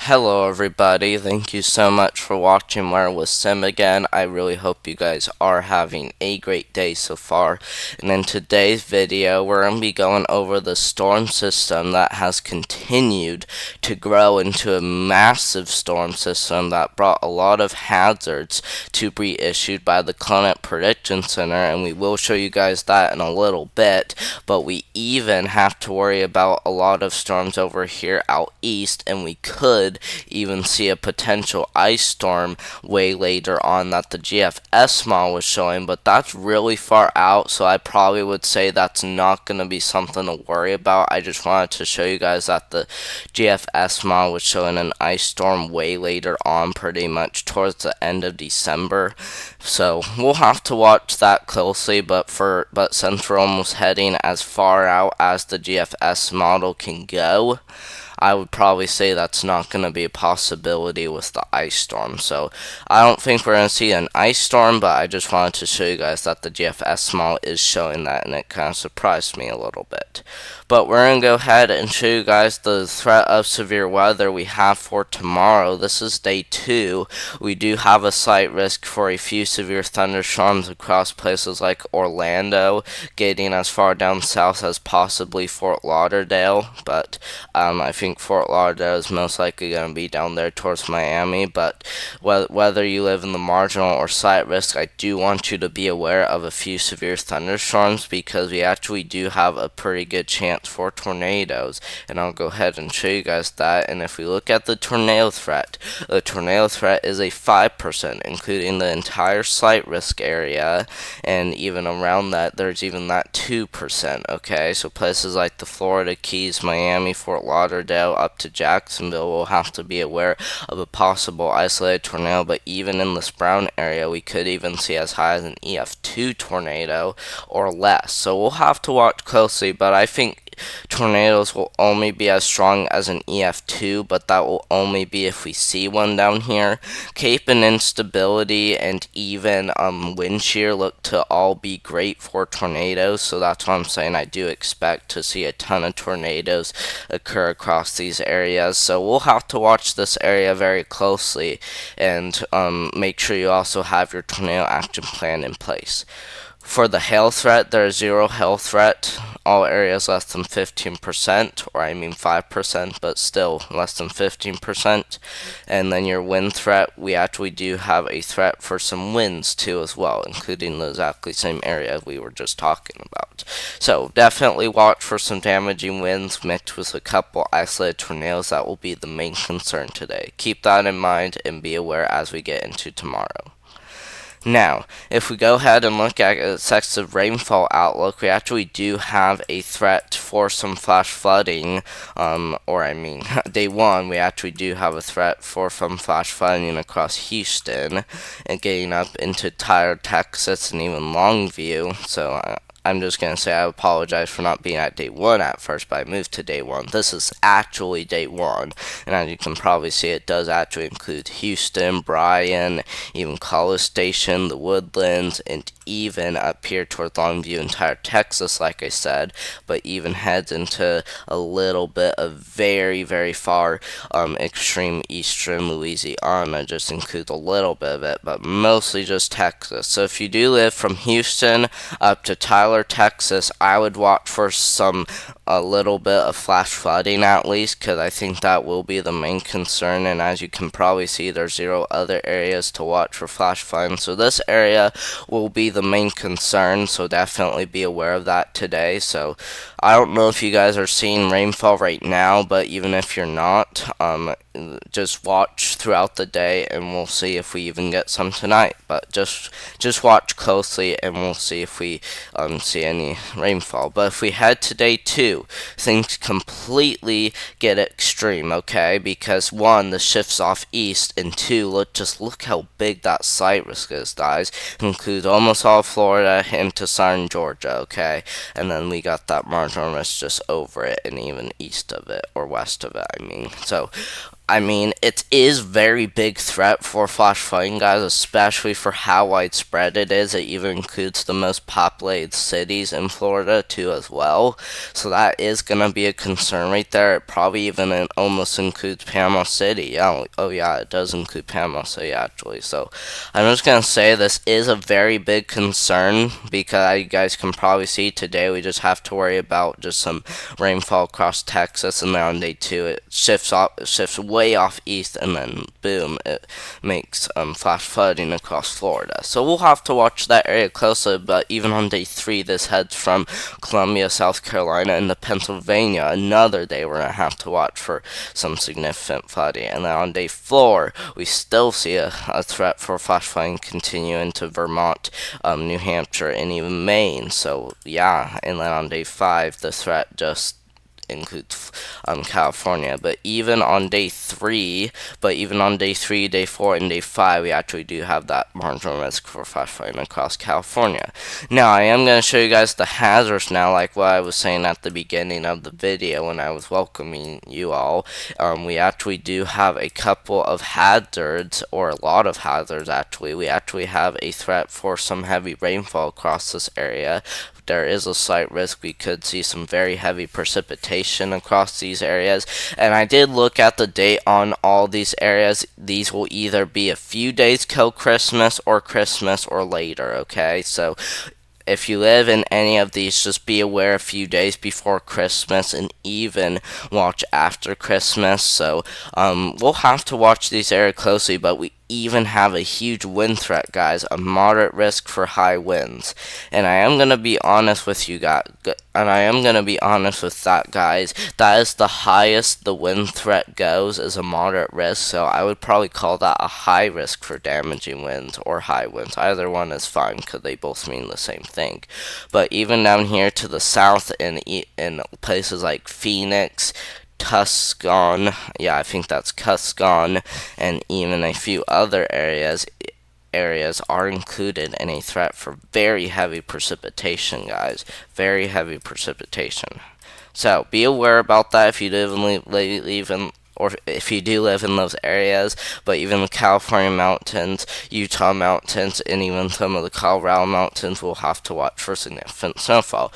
Hello everybody, thank you so much for watching Where with Sim again. I really hope you guys are having a great day so far. And in today's video, we're going to be going over the storm system that has continued to grow into a massive storm system that brought a lot of hazards to be issued by the Climate Prediction Center, and we will show you guys that in a little bit. But we even have to worry about a lot of storms over here out east, and we could even see a potential ice storm way later on that the GFS model was showing, but that's really far out, so I probably would say that's not going to be something to worry about. I just wanted to show you guys that the GFS model was showing an ice storm way later on, pretty much towards the end of December. So we'll have to watch that closely, but since we're almost heading as far out as the GFS model can go, I would probably say that's not going to be a possibility with the ice storm. So I don't think we're going to see an ice storm, but I just wanted to show you guys that the GFS model is showing that, and it kind of surprised me a little bit. But we're going to go ahead and show you guys the threat of severe weather we have for tomorrow. This is day 2. We do have a slight risk for a few severe thunderstorms across places like Orlando, getting as far down south as possibly Fort Lauderdale, but I think Fort Lauderdale is most likely going to be down there towards Miami. But whether you live in the marginal or slight risk, I do want you to be aware of a few severe thunderstorms, because we actually do have a pretty good chance for tornadoes, and I'll go ahead and show you guys that. And if we look at the tornado threat is a 5%, including the entire slight risk area, and even around that there's even that 2%. Okay, so places like the Florida Keys, Miami, Fort Lauderdale, up to Jacksonville will have to be aware of a possible isolated tornado. But even in this Brown area, we could even see as high as an EF2 tornado or less. So we'll have to watch closely, but I think tornadoes will only be as strong as an EF2, but that will only be if we see one down here. Cape and instability and even wind shear look to all be great for tornadoes, so that's why I'm saying I do expect to see a ton of tornadoes occur across these areas. So we'll have to watch this area very closely, and make sure you also have your tornado action plan in place. For the hail threat, there is 0 hail threat. All areas less than 15%, or I mean 5%, but still less than 15%. And then your wind threat, we actually do have a threat for some winds too as well, including the exactly same area we were just talking about. So definitely watch for some damaging winds mixed with a couple isolated tornadoes. That will be the main concern today. Keep that in mind and be aware as we get into tomorrow. Now, if we go ahead and look at excessive rainfall outlook, we actually do have a threat for some flash flooding, day 1, we actually do have a threat for some flash flooding across Houston and getting up into Tyler, Texas, and even Longview. So I'm just going to say I apologize for not being at day 1 at first, but I moved to day 1. This is actually day 1, and as you can probably see, it does actually include Houston, Bryan, even College Station, the Woodlands, and even up here toward Longview, entire Texas, like I said, but even heads into a little bit of very, very far extreme eastern Louisiana. Just includes a little bit of it, but mostly just Texas. So if you do live from Houston up to Tyler, Texas, I would watch for a little bit of flash flooding at least, because I think that will be the main concern. And as you can probably see, there's 0 other areas to watch for flash flooding, so this area will be the main concern, so definitely be aware of that today. So I don't know if you guys are seeing rainfall right now, but even if you're not, just watch throughout the day and we'll see if we even get some tonight. But just watch closely and we'll see if we see any rainfall. But if we head to day 2, things completely get extreme, okay? Because 1, the shift's off east, and 2, look how big that slight risk is, guys. It includes almost all Florida into southern Georgia, okay? And then we got that marginal risk just over it and even east of it, or west of it, I mean. So I mean, it is very big threat for flash flooding, guys, especially for how widespread it is. It even includes the most populated cities in Florida too, as well. So that is gonna be a concern right there. It probably even almost includes Panama City. Yeah, oh yeah, it does include Panama City actually. So I'm just gonna say this is a very big concern because you guys can probably see today we just have to worry about just some rainfall across Texas, and then on day two it shifts way off east, and then boom, it makes flash flooding across Florida. So we'll have to watch that area closely. But even on day three, this heads from Columbia, South Carolina, into Pennsylvania. Another day we're gonna have to watch for some significant flooding, and then on day four we still see a threat for flash flooding continue into Vermont, New Hampshire, and even Maine. So yeah, and then on day five the threat just includes California. But even on day three, day four, and day five, we actually do have that marginal risk for flash flooding across California. Now, I am going to show you guys the hazards now, like what I was saying at the beginning of the video when I was welcoming you all. We actually do have a couple of hazards, or a lot of hazards actually. We actually have a threat for some heavy rainfall across this area. There is a slight risk we could see some very heavy precipitation across these areas. And I did look at the date on all these areas. These will either be a few days till Christmas or later, okay? So if you live in any of these, just be aware a few days before Christmas and even watch after Christmas. So we'll have to watch these areas closely, but we even have a huge wind threat, guys, a moderate risk for high winds. And I am going to be honest with you guys, guys, that is the highest the wind threat goes, is a moderate risk. So I would probably call that a high risk for damaging winds or high winds. Either one is fine because they both mean the same thing. But even down here to the south in places like Phoenix, Tucson, yeah, I think that's Tucson, and even a few other areas are included in a threat for very heavy precipitation, guys. Very heavy precipitation. So be aware about that if you or if you do live in those areas. But even the California mountains, Utah mountains, and even some of the Colorado mountains will have to watch for significant snowfall.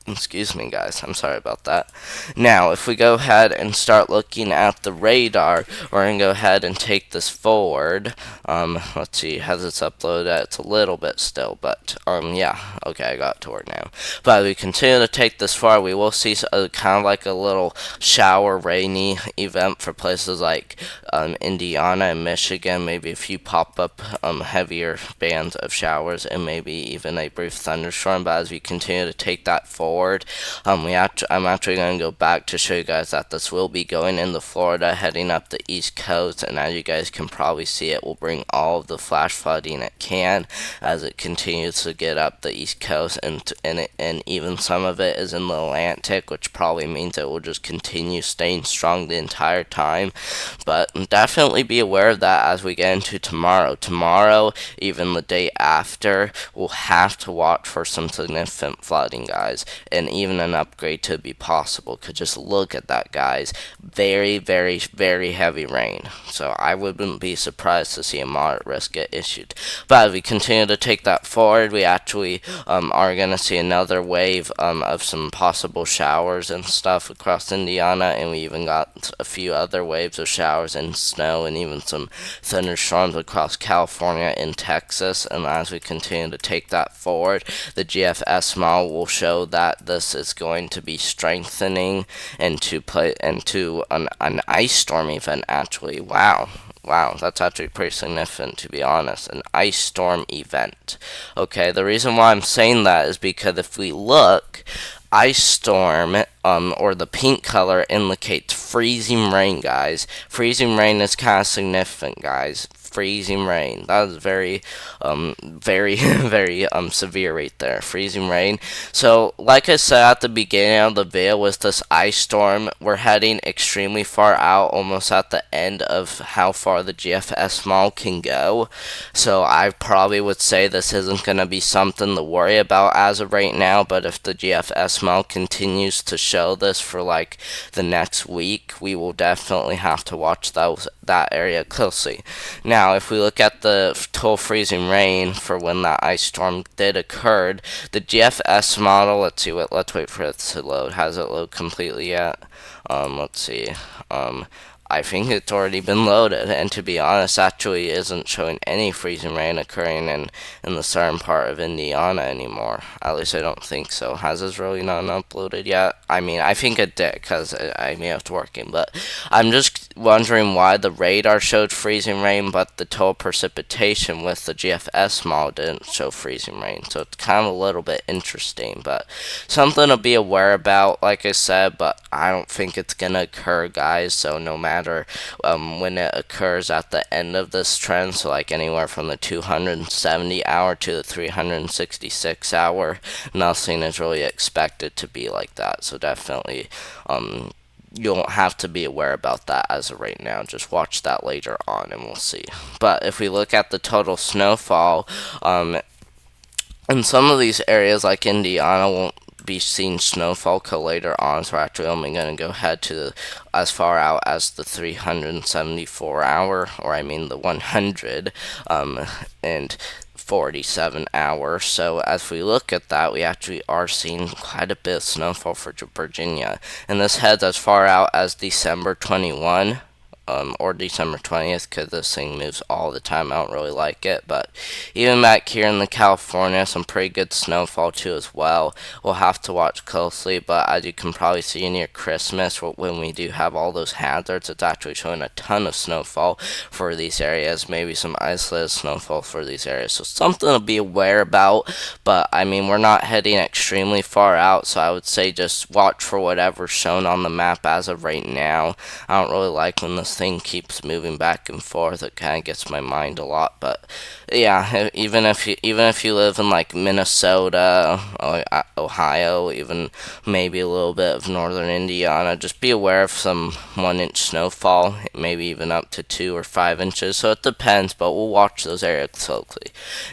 Excuse me, guys. I'm sorry about that. Now, if we go ahead and start looking at the radar, we're going to go ahead and take this forward. Let's see. Has it's uploaded? It's a little bit still, but, yeah. Okay, I got it to work now. But as we continue to take this forward, we will see kind of like a little shower rainy event for places like Indiana and Michigan. Maybe a few pop-up heavier bands of showers, and maybe even a brief thunderstorm. But as we continue to take that forward, I'm actually going to go back to show you guys that this will be going into Florida, heading up the East Coast, and as you guys can probably see, it will bring all of the flash flooding it can as it continues to get up the East Coast, and even some of it is in the Atlantic, which probably means it will just continue staying strong the entire time. But definitely be aware of that as we get into tomorrow. Tomorrow, even the day after, we'll have to watch for some significant flooding, guys, and even an upgrade to be possible. Could just look at that, guys. Very, very, very heavy rain. So I wouldn't be surprised to see a moderate risk get issued. But as we continue to take that forward, we actually are going to see another wave of some possible showers and stuff across Indiana, and we even got a few other waves of showers and snow, and even some thunderstorms across California and Texas. And as we continue to take that forward, the GFS model will show that this is going to be strengthening into an ice storm event, actually. Wow, that's actually pretty significant, to be honest. An ice storm event. Okay, the reason why I'm saying that is because if we look, ice storm, or the pink color, indicates freezing rain, guys. Freezing rain is kind of significant, guys. Freezing rain. That is very, very severe right there. Freezing rain. So, like I said at the beginning of the video, with this ice storm, we're heading extremely far out, almost at the end of how far the GFS model can go. So, I probably would say this isn't going to be something to worry about as of right now, but if the GFS model continues to show show this for like the next week, we will definitely have to watch that area closely. Now, if we look at the total freezing rain for when that ice storm did occur, the GFS model, let's wait for it to load. Has it load completely yet? Let's see. I think it's already been loaded, and to be honest, actually isn't showing any freezing rain occurring in the southern part of Indiana anymore. At least I don't think so. Has this really not uploaded yet? I mean, I think it did, because I may have to working, but I'm just wondering why the radar showed freezing rain, but the total precipitation with the GFS model didn't show freezing rain. So it's kind of a little bit interesting, but something to be aware about, like I said, but I don't think it's gonna occur, guys. So no matter when it occurs at the end of this trend, so like anywhere from the 270 hour to the 366 hour, nothing is really expected to be like that. So definitely you don't have to be aware about that as of right now. Just watch that later on and we'll see. But if we look at the total snowfall, in some of these areas like Indiana won't be seeing snowfall till later on, so we're actually only going to go ahead to as far out as the 374 hour, or I mean the 100 and 47 hours. So as we look at that, we actually are seeing quite a bit of snowfall for Virginia, and this heads as far out as December 21. Or December 20th, because this thing moves all the time. I don't really like it, but even back here in the California, some pretty good snowfall too as well. We'll have to watch closely, but as you can probably see near Christmas, when we do have all those hazards, it's actually showing a ton of snowfall for these areas, maybe some isolated snowfall for these areas, so something to be aware about. But I mean, we're not heading extremely far out, so I would say just watch for whatever's shown on the map as of right now. I don't really like when this thing keeps moving back and forth. It kind of gets my mind a lot. But yeah, even if you live in like Minnesota, Ohio, even maybe a little bit of northern Indiana, just be aware of some 1-inch snowfall, maybe even up to 2 or 5 inches. So it depends, but we'll watch those areas closely.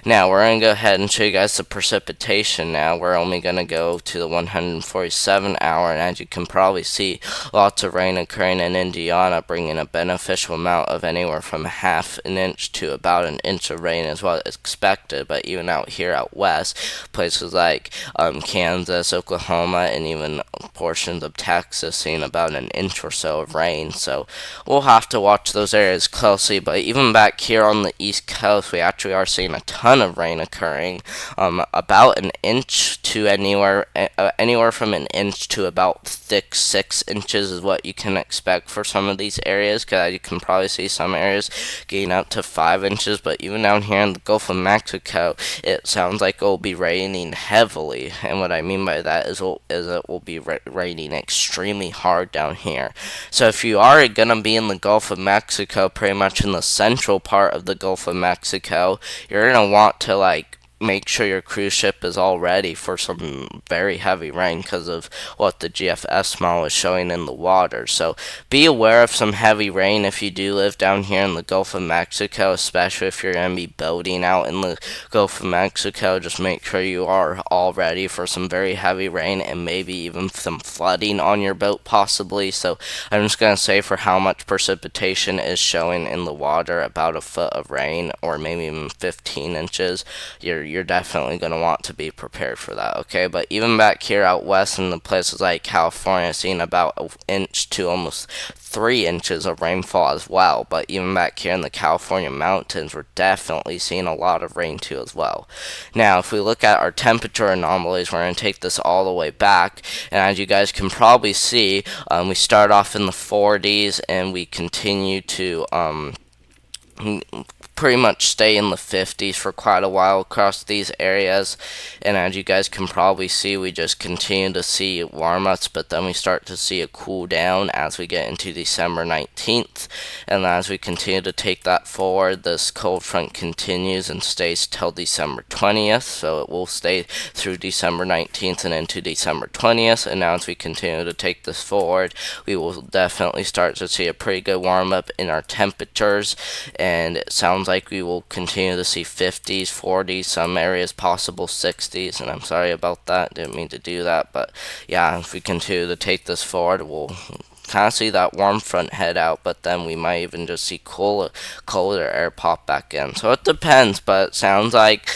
Now we're gonna go ahead and show you guys the precipitation. Now we're only gonna go to the 147 hour, and as you can probably see, lots of rain occurring in Indiana, bringing a beneficial amount of anywhere from half an inch to about an inch of rain is what is expected. But even out here out west, places like Kansas, Oklahoma, and even portions of Texas seeing about an inch or so of rain. So we'll have to watch those areas closely. But even back here on the East Coast, we actually are seeing a ton of rain occurring, about an inch to anywhere from an inch to about thick 6 inches is what you can expect for some of these areas, because you can probably see some areas getting up to 5 inches. But even down here in the Gulf of Mexico, it sounds like it will be raining heavily, and what I mean by that is it will be raining extremely hard down here. So if you are gonna be in the Gulf of Mexico, pretty much in the central part of the Gulf of Mexico, you're gonna want to like make sure your cruise ship is all ready for some very heavy rain because of what the GFS model is showing in the water. So be aware of some heavy rain if you do live down here in the Gulf of Mexico, especially if you're going to be boating out in the Gulf of Mexico. Just make sure you are all ready for some very heavy rain and maybe even some flooding on your boat possibly. So I'm just going to say for how much precipitation is showing in the water, about a foot of rain or maybe even 15 inches, you're definitely going to want to be prepared for that, okay? But even back here out west in the places like California, seeing about an inch to almost 3 inches of rainfall as well. But even back here in the California mountains, we're definitely seeing a lot of rain too as well. Now, if we look at our temperature anomalies, we're going to take this all the way back, and as you guys can probably see, we start off in the 40s and we continue to pretty much stay in the 50s for quite a while across these areas. And as you guys can probably see, we just continue to see warm-ups, but then we start to see a cool down as we get into December 19th. And as we continue to take that forward, this cold front continues and stays till December 20th. So it will stay through December 19th and into December 20th. And now as we continue to take this forward, we will definitely start to see a pretty good warm-up in our temperatures. and it sounds like we will continue to see 50s, 40s, some areas possible 60s, and I'm sorry about that, didn't mean to do that, but yeah, if we continue to take this forward, we'll kind of see that warm front head out, but then we might even just see colder air pop back in. So it depends, but it sounds like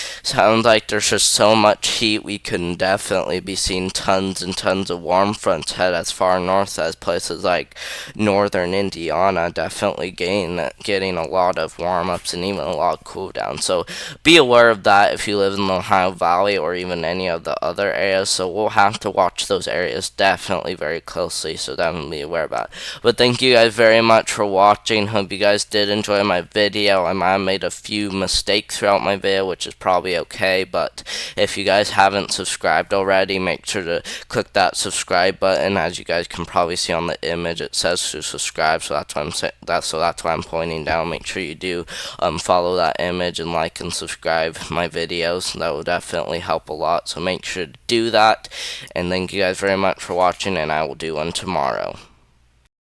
there's just so much heat we can definitely be seeing tons and tons of warm fronts head as far north as places like northern Indiana, definitely getting a lot of warm ups and even a lot of cool down. So be aware of that if you live in the Ohio Valley or even any of the other areas. So we'll have to watch those areas definitely very closely. So definitely be aware about. But thank you guys very much for watching. Hope you guys did enjoy my video. I might have made a few mistakes throughout my video, which is probably okay. But if you guys haven't subscribed already, make sure to click that subscribe button. As you guys can probably see on the image, it says to subscribe. So that's why I'm pointing down. Make sure you do follow that image and like and subscribe my videos. That will definitely help a lot. So make sure to do that. And thank you guys very much for watching, and I will do one tomorrow.